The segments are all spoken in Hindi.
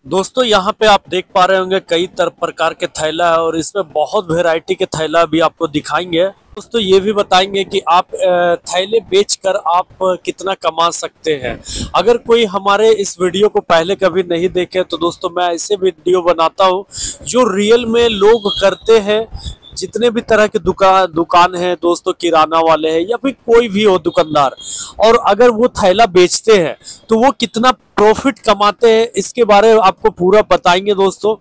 दोस्तों यहाँ पे आप देख पा रहे होंगे कई प्रकार के थैला है और इसमें बहुत वैरायटी के थैला भी आपको दिखाएंगे। दोस्तों ये भी बताएंगे कि आप थैले बेचकर आप कितना कमा सकते हैं। अगर कोई हमारे इस वीडियो को पहले कभी नहीं देखे तो दोस्तों मैं ऐसे वीडियो बनाता हूँ जो रियल में लोग करते हैं। जितने भी तरह के दुकान है दोस्तों, किराना वाले हैं या फिर कोई भी हो दुकानदार, और अगर वो थैला बेचते हैं तो वो कितना प्रॉफिट कमाते हैं इसके बारे में आपको पूरा बताएंगे दोस्तों।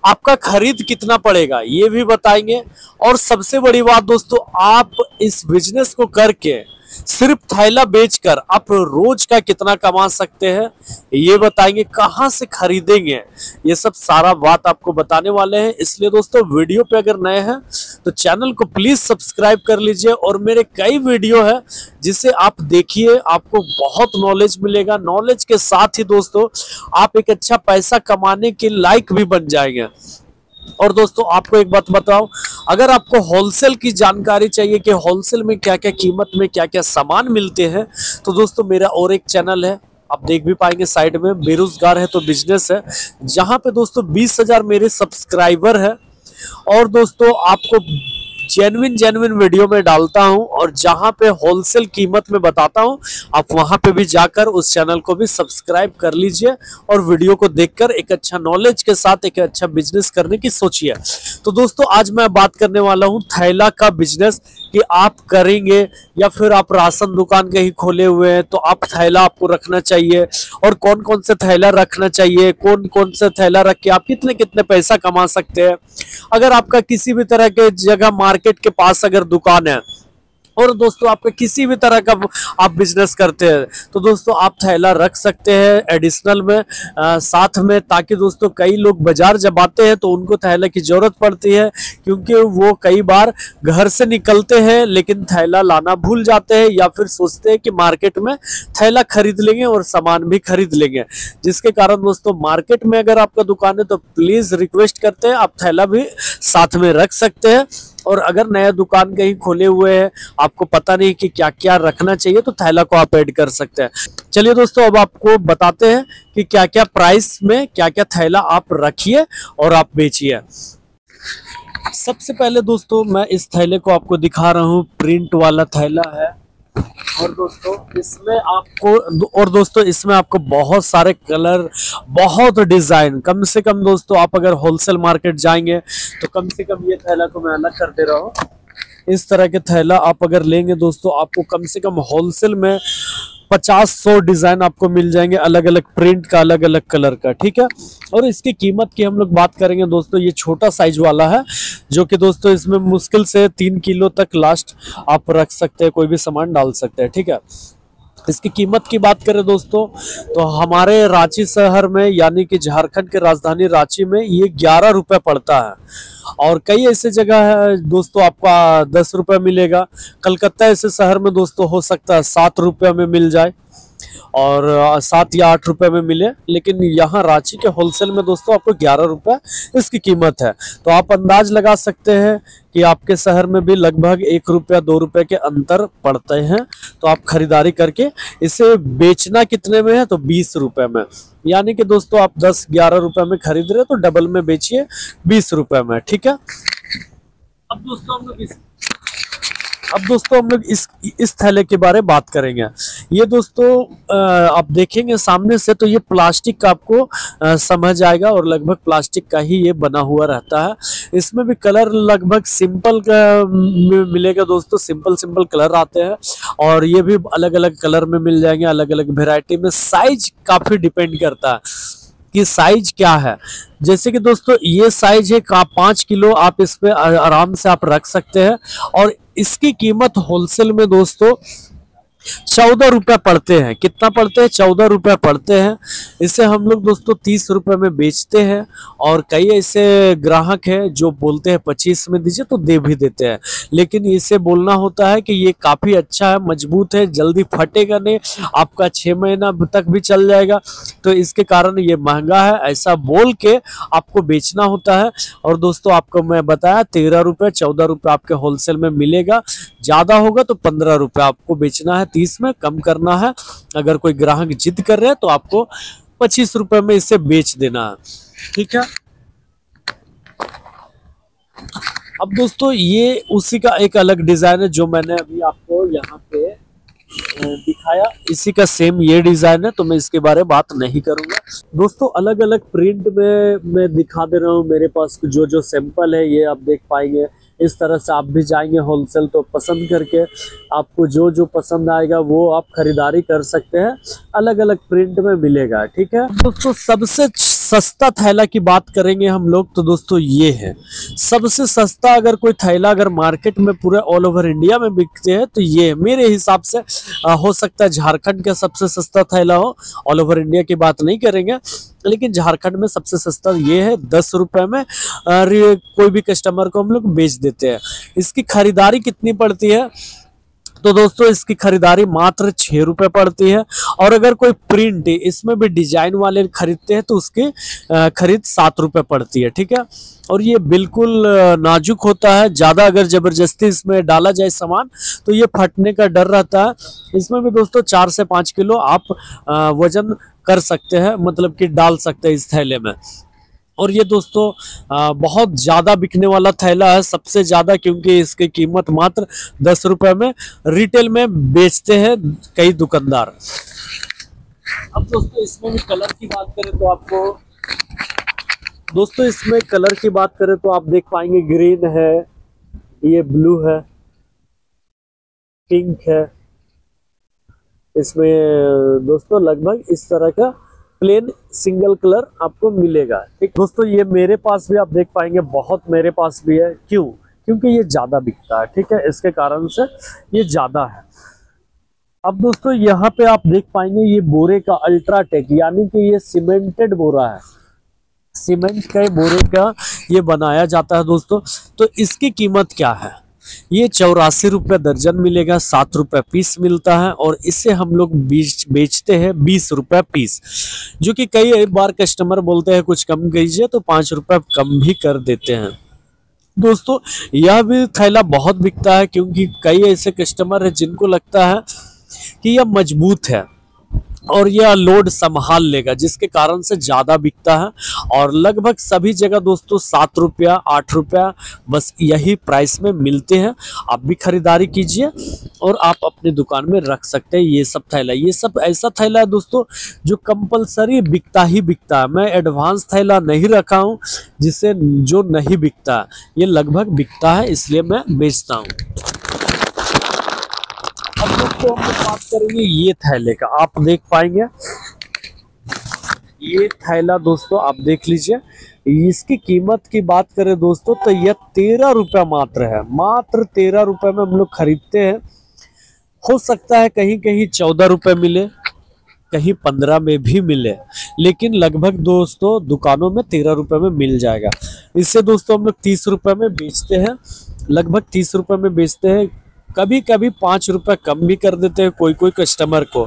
आपका खरीद कितना पड़ेगा ये भी बताएंगे। और सबसे बड़ी बात दोस्तों, आप इस बिजनेस को करके सिर्फ थैला बेचकर आप रोज का कितना कमा सकते हैं ये बताएंगे। कहां से खरीदेंगे ये सब सारा बात आपको बताने वाले हैं। इसलिए दोस्तों वीडियो पे अगर नए हैं तो चैनल को प्लीज सब्सक्राइब कर लीजिए और मेरे कई वीडियो है जिसे आप देखिए, आपको बहुत नॉलेज मिलेगा। नॉलेज के साथ ही दोस्तों आप एक अच्छा पैसा कमाने के लायक भी बन जाएंगे। और दोस्तों आपको एक बात बताओ, अगर आपको होलसेल की जानकारी चाहिए कि होलसेल में क्या क्या कीमत में क्या क्या सामान मिलते हैं तो दोस्तों मेरा और एक चैनल है, आप देख भी पाएंगे साइड में, बेरोजगार है तो बिजनेस है, जहां पे दोस्तों 20,000 मेरे सब्सक्राइबर है। और दोस्तों आपको जेन्युइन वीडियो में डालता हूं और जहां पे होलसेल कीमत में बताता हूं, आप वहां पे भी जाकर उस चैनल को भी सब्सक्राइब कर लीजिए और वीडियो को देखकर एक अच्छा नॉलेज के साथ एक अच्छा बिजनेस करने की सोचिए। तो दोस्तों आज मैं बात करने वाला हूं थैला का बिजनेस कि आप करेंगे या फिर आप राशन दुकान कहीं खोले हुए हैं तो आप थैला आपको रखना चाहिए, और कौन कौन से थैला रखना चाहिए, कौन कौन से थैला रख के आप कितने कितने पैसा कमा सकते हैं। अगर आपका किसी भी तरह के जगह मार्केट के पास अगर दुकान है और दोस्तों आपका किसी भी तरह का आप बिजनेस करते हैं तो दोस्तों आप थैला रख सकते हैं एडिशनल में साथ में, ताकि दोस्तों कई लोग बाजार जब आते हैं तो उनको थैला की जरूरत पड़ती है, क्योंकि वो कई बार घर से निकलते हैं लेकिन थैला लाना भूल जाते हैं या फिर सोचते हैं कि मार्केट में थैला खरीद लेंगे और सामान भी खरीद लेंगे। जिसके कारण दोस्तों मार्केट में अगर आपका दुकान है तो प्लीज रिक्वेस्ट करते हैं आप थैला भी साथ में रख सकते हैं। और अगर नया दुकान कहीं खोले हुए हैं, आपको पता नहीं कि क्या क्या रखना चाहिए तो थैला को आप ऐड कर सकते हैं। चलिए दोस्तों अब आपको बताते हैं कि क्या क्या प्राइस में क्या क्या थैला आप रखिए और आप बेचिए। सबसे पहले दोस्तों मैं इस थैले को आपको दिखा रहा हूँ, प्रिंट वाला थैला है। और दोस्तों इसमें आपको बहुत सारे कलर, बहुत डिजाइन, कम से कम दोस्तों आप अगर होलसेल मार्केट जाएंगे तो कम से कम ये थैला को मैं अलग कर दे रहा हूँ। इस तरह के थैला आप अगर लेंगे दोस्तों आपको कम से कम होलसेल में 50-100 डिजाइन आपको मिल जाएंगे, अलग अलग प्रिंट का, अलग अलग कलर का, ठीक है। और इसकी कीमत की हम लोग बात करेंगे दोस्तों, ये छोटा साइज वाला है जो कि दोस्तों इसमें मुश्किल से 3 किलो तक लास्ट आप रख सकते हैं, कोई भी सामान डाल सकते हैं, ठीक है। इसकी कीमत की बात करें दोस्तों तो हमारे रांची शहर में यानी कि झारखंड के राजधानी रांची में ये 11 रुपये पड़ता है। और कई ऐसे जगह है दोस्तों आपका 10 रुपये मिलेगा। कलकत्ता ऐसे शहर में दोस्तों हो सकता है 7 रुपये में मिल जाए और 7 या 8 रुपये में मिले, लेकिन यहाँ रांची के होलसेल में दोस्तों आपको 11 रुपये इसकी कीमत है। तो आप अंदाज लगा सकते हैं कि आपके शहर में भी लगभग 1 रुपया 2 रुपये के अंतर पड़ते हैं। तो आप खरीदारी करके इसे बेचना कितने में है तो 20 रुपये में, यानी कि दोस्तों आप 10-11 रुपये में खरीद रहे तो डबल में बेचिए 20 रुपये में, ठीक है। अब दोस्तों हम लोग इस थैले के बारे में बात करेंगे। ये दोस्तों आप देखेंगे सामने से तो ये प्लास्टिक का आपको समझ आएगा और लगभग प्लास्टिक का ही ये बना हुआ रहता है। इसमें भी कलर लगभग सिंपल मिलेगा दोस्तों, सिंपल कलर आते हैं और ये भी अलग अलग कलर में मिल जाएंगे, अलग अलग वेराइटी में। साइज काफी डिपेंड करता है कि साइज क्या है। जैसे कि दोस्तों ये साइज है 5 किलो, आप इस पे आराम से आप रख सकते हैं। और इसकी कीमत होलसेल में दोस्तों 14 रुपये पड़ते हैं। कितना पड़ते हैं? 14 रुपये पड़ते हैं। इसे हम लोग दोस्तों 30 रुपये में बेचते हैं और कई ऐसे ग्राहक हैं जो बोलते हैं 25 में दीजिए तो दे भी देते हैं, लेकिन इसे बोलना होता है कि ये काफ़ी अच्छा है, मजबूत है, जल्दी फटेगा नहीं, आपका 6 महीना तक भी चल जाएगा, तो इसके कारण ये महंगा है, ऐसा बोल के आपको बेचना होता है। और दोस्तों आपको मैं बताया 13 रुपये 14 रुपये आपके होलसेल में मिलेगा। ज़्यादा होगा तो 15 रुपये आपको बेचना है, 30 में कम करना है। अगर कोई ग्राहक जिद कर रहे हैं तो आपको 25 रुपए में इसे बेच देना है। ठीक है। अब दोस्तों ये उसी का एक अलग डिजाइन है जो मैंने अभी आपको यहाँ पे दिखाया, इसी का सेम ये डिजाइन है, तो मैं इसके बारे में बात नहीं करूंगा। दोस्तों अलग अलग प्रिंट में मैं दिखा दे रहा हूँ, मेरे पास जो जो सैंपल है ये आप देख पाएंगे। इस तरह से आप भी जाएंगे होलसेल तो पसंद करके आपको जो जो पसंद आएगा वो आप खरीदारी कर सकते हैं, अलग अलग प्रिंट में मिलेगा। ठीक है दोस्तों, सबसे सस्ता थैला की बात करेंगे हम लोग तो दोस्तों ये है सबसे सस्ता। अगर कोई थैला अगर मार्केट में पूरे ऑल ओवर इंडिया में बिकते हैं तो ये मेरे हिसाब से हो सकता है झारखंड का सबसे सस्ता थैला हो। ऑल ओवर इंडिया की बात नहीं करेंगे, लेकिन झारखंड में सबसे सस्ता ये है। 10 रुपए में कोई भी कस्टमर को हम लोग बेच देते हैं। इसकी खरीदारी कितनी पड़ती है तो दोस्तों इसकी खरीदारी मात्र 6 रुपए पड़ती है। और अगर कोई प्रिंट इसमें भी डिजाइन वाले खरीदते हैं तो उसकी खरीद 7 रुपए पड़ती है। ठीक है। और ये बिल्कुल नाजुक होता है, ज़्यादा अगर ज़बरदस्ती इसमें डाला जाए सामान तो ये फटने का डर रहता है। इसमें भी दोस्तों 4 से 5 किलो आप वजन कर सकते हैं, मतलब कि डाल सकते हैं इस थैले में। और ये दोस्तों बहुत ज़्यादा बिकने वाला थैला है, सबसे ज़्यादा, क्योंकि इसकी कीमत मात्र 10 रुपए में रिटेल में बेचते हैं कई दुकानदार। अब दोस्तों इसमें भी कलर की बात करें तो आपको इसमें कलर की बात करें तो आप देख पाएंगे ग्रीन है, ये ब्लू है, पिंक है। इसमें दोस्तों लगभग इस तरह का प्लेन सिंगल कलर आपको मिलेगा। ठीक दोस्तों, ये मेरे पास भी आप देख पाएंगे बहुत मेरे पास भी है। क्यों? क्योंकि ये ज्यादा बिकता है। ठीक है, इसके कारण से ये ज्यादा है। अब दोस्तों यहाँ पे आप देख पाएंगे ये बोरे का अल्ट्राटेक, यानी कि ये सीमेंटेड बोरा है, सीमेंट के बोरे का ये बनाया जाता है दोस्तों। तो इसकी कीमत क्या है? ये 84 रुपये दर्जन मिलेगा, 7 रुपये पीस मिलता है। और इसे हम लोग बेचते हैं 20 रुपये पीस, जो कि कई बार कस्टमर बोलते हैं कुछ कम कीजिए तो 5 रुपये कम भी कर देते हैं। दोस्तों यह भी थैला बहुत बिकता है, क्योंकि कई ऐसे कस्टमर है जिनको लगता है कि यह मजबूत है और यह लोड संभाल लेगा, जिसके कारण से ज़्यादा बिकता है। और लगभग सभी जगह दोस्तों 7 रुपया 8 रुपया बस यही प्राइस में मिलते हैं। आप भी खरीदारी कीजिए और आप अपनी दुकान में रख सकते हैं ये सब थैला। ये सब ऐसा थैला है दोस्तों जो कंपलसरी बिकता ही बिकता है। मैं एडवांस थैला नहीं रखा हूँ जिससे जो नहीं बिकता, ये लगभग बिकता है, इसलिए मैं बेचता हूँ। अब दोस्तों हम बात करेंगे ये थैले का। आप देख पाएंगे ये थैला दोस्तों, आप देख लीजिए। इसकी कीमत की बात करें दोस्तों तो यह 13 रुपये मात्र है। मात्र 13 रुपये में हम लोग खरीदते हैं। हो सकता है कहीं कहीं 14 रुपये मिले, कहीं 15 में भी मिले, लेकिन लगभग दोस्तों दुकानों में 13 रुपये में मिल जाएगा। इससे दोस्तों हम लोग 30 रुपये में बेचते हैं, लगभग 30 रुपये में बेचते हैं। कभी कभी 5 रुपये कम भी कर देते हैं कोई कोई कस्टमर को।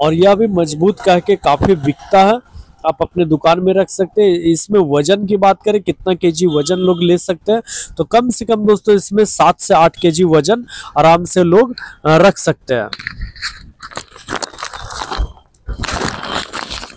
और यह भी मजबूत कह के काफ़ी बिकता है, आप अपने दुकान में रख सकते हैं। इसमें वजन की बात करें कितना केजी वजन लोग ले सकते हैं, तो कम से कम दोस्तों इसमें 7 से 8 केजी वजन आराम से लोग रख सकते हैं।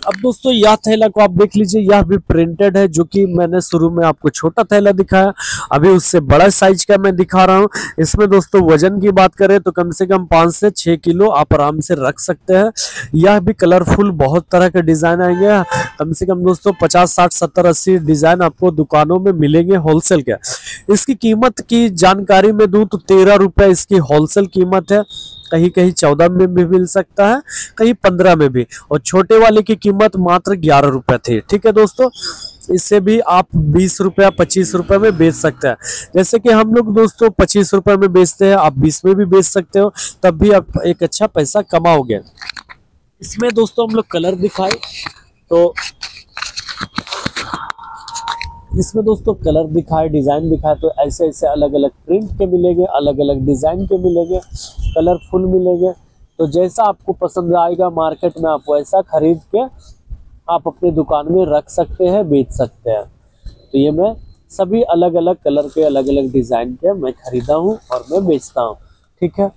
अब दोस्तों यह थैला को आप देख लीजिए, यह भी प्रिंटेड है, जो कि मैंने शुरू में आपको छोटा थैला दिखाया, अभी उससे बड़ा साइज का मैं दिखा रहा हूं। इसमें दोस्तों वजन की बात करें तो कम से कम 5 से 6 किलो आप आराम से रख सकते हैं। यह भी कलरफुल बहुत तरह के डिजाइन आएंगे, कम से कम दोस्तों 50 60 70 80 डिजाइन आपको दुकानों में मिलेंगे होलसेल के। इसकी कीमत की जानकारी में दूं तो 13 रुपये इसकी होलसेल कीमत है, कहीं कहीं 14 में भी मिल सकता है, कहीं 15 में भी। और छोटे वाले की कीमत मात्र 11 रुपये थी। ठीक है दोस्तों, इससे भी आप 20 रुपया 25 रुपये में बेच सकते हैं। जैसे कि हम लोग दोस्तों 25 रुपये में बेचते हैं, आप 20 में भी बेच सकते हो, तब भी आप एक अच्छा पैसा कमाओगे। इसमें दोस्तों हम लोग कलर दिखाए तो इसमें दोस्तों कलर दिखाए, डिजाइन दिखाए, तो ऐसे ऐसे अलग अलग प्रिंट के मिलेंगे, अलग अलग डिजाइन के मिलेंगे, कलरफुल मिलेंगे। तो जैसा आपको पसंद आएगा मार्केट में आप वैसा खरीद के आप अपनी दुकान में रख सकते हैं, बेच सकते हैं। तो ये मैं सभी अलग अलग कलर के अलग अलग डिजाइन के मैं खरीदा हूँ और मैं बेचता हूँ। ठीक है।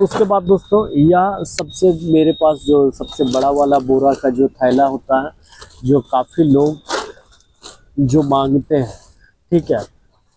उसके बाद दोस्तों यह सबसे मेरे पास जो सबसे बड़ा वाला बोरा का जो थैला होता है, जो काफ़ी लोग जो मांगते हैं, ठीक है।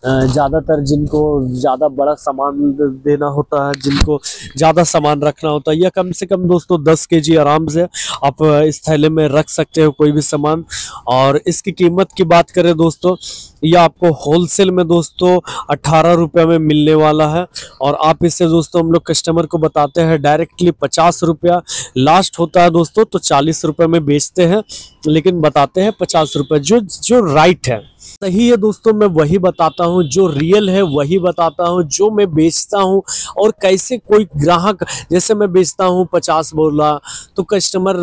ज़्यादातर जिनको ज़्यादा बड़ा सामान देना होता है, जिनको ज़्यादा सामान रखना होता है, या कम से कम दोस्तों 10 केजी आराम से आप इस थैले में रख सकते हो कोई भी सामान। और इसकी कीमत की बात करें दोस्तों, यह आपको होलसेल में दोस्तों 18 रुपये में मिलने वाला है। और आप इससे दोस्तों हम लोग कस्टमर को बताते हैं डायरेक्टली 50 रुपया लास्ट होता है दोस्तों, तो 40 रुपये में बेचते हैं, लेकिन बताते हैं 50 रुपये। जो राइट है, सही है दोस्तों, मैं वही बताता हूँ, जो रियल है वही बताता हूँ, जो मैं बेचता हूँ। और कैसे कोई ग्राहक, जैसे मैं बेचता हूँ 50 बोला, तो कस्टमर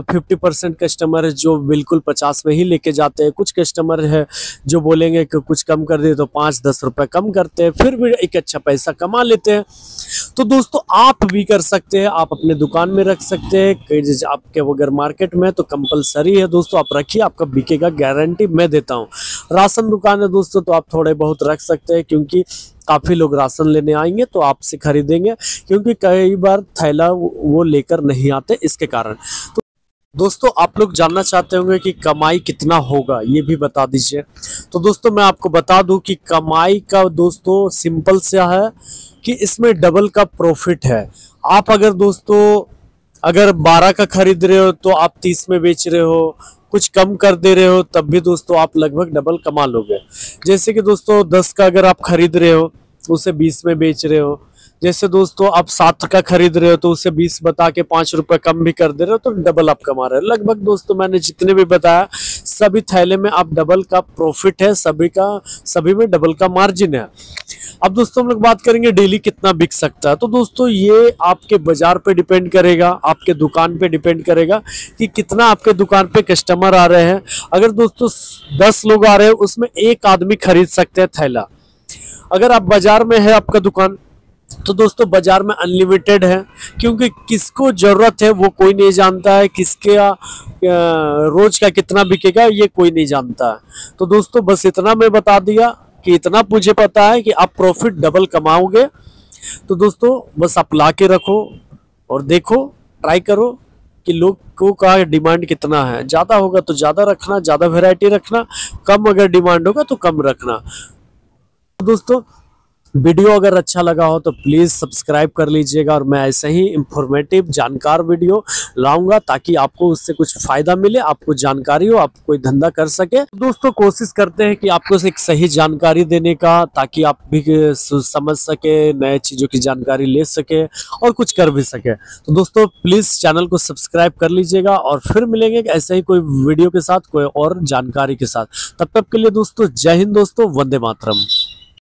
50% कस्टमर जो बिल्कुल 50 में ही लेके जाते हैं। कुछ कस्टमर है जो बोलेंगे कि कुछ कम कर दे, तो 5-10 रुपये कम करते हैं, फिर भी एक अच्छा पैसा कमा लेते हैं। तो दोस्तों आप भी कर सकते हैं, आप अपने दुकान में रख सकते हैं। आपके अगर मार्केट में तो कंपलसरी है दोस्तों, आप रखिए, आपका बिकेगा, गारंटी मैं देता हूँ। राशन दुकान है दोस्तों, तो आप थोड़े बहुत रख सकते हैं, क्योंकि काफ़ी लोग राशन लेने आएंगे तो आपसे खरीदेंगे, क्योंकि कई बार थैला वो लेकर नहीं आते, इसके कारण। तो दोस्तों आप लोग जानना चाहते होंगे कि कमाई कितना होगा, ये भी बता दीजिए। तो दोस्तों मैं आपको बता दूं कि कमाई का दोस्तों सिंपल सा है कि इसमें डबल का प्रॉफिट है। आप अगर दोस्तों अगर 12 का खरीद रहे हो तो आप 30 में बेच रहे हो, कुछ कम कर दे रहे हो, तब भी दोस्तों आप लगभग डबल कमा लोगे। जैसे कि दोस्तों 10 का अगर आप खरीद रहे हो उसे 20 में बेच रहे हो, जैसे दोस्तों आप 7 का खरीद रहे हो तो उसे 20 बता के 5 रुपए कम भी कर दे रहे हो, तो डबल आप कमा रहे हो। लगभग दोस्तों मैंने जितने भी बताया सभी थैले में आप डबल का प्रॉफिट है, सभी में डबल का मार्जिन है। अब दोस्तों हम लोग बात करेंगे डेली कितना बिक सकता है। तो दोस्तों ये आपके बाजार पे डिपेंड करेगा, आपके दुकान पे डिपेंड करेगा कि कितना आपके दुकान पे कस्टमर आ रहे हैं। अगर दोस्तों 10 लोग आ रहे हैं, उसमें एक आदमी खरीद सकते हैं थैला। अगर आप बाजार में है आपका दुकान, तो दोस्तों बाजार में अनलिमिटेड है, क्योंकि किसको जरूरत है वो कोई नहीं जानता है, किसके रोज का कितना बिकेगा ये कोई नहीं जानता है। तो दोस्तों बस इतना मैं बता दिया कि इतना मुझे पता है कि आप प्रॉफिट डबल कमाओगे। तो दोस्तों बस आप ला के रखो और देखो, ट्राई करो कि लोगों का डिमांड कितना है। ज़्यादा होगा तो ज़्यादा रखना, ज़्यादा वैरायटी रखना, कम अगर डिमांड होगा तो कम रखना। दोस्तों वीडियो अगर अच्छा लगा हो तो प्लीज़ सब्सक्राइब कर लीजिएगा, और मैं ऐसे ही इंफॉर्मेटिव जानकार वीडियो लाऊंगा ताकि आपको उससे कुछ फ़ायदा मिले, आपको जानकारी हो, आप कोई धंधा कर सके। दोस्तों कोशिश करते हैं कि आपको एक सही जानकारी देने का, ताकि आप भी समझ सके, नए चीज़ों की जानकारी ले सके और कुछ कर भी सके। तो दोस्तों प्लीज़ चैनल को सब्सक्राइब कर लीजिएगा, और फिर मिलेंगे ऐसे ही कोई वीडियो के साथ, कोई और जानकारी के साथ। तब तक के लिए दोस्तों जय हिंद दोस्तों, वंदे मातरम।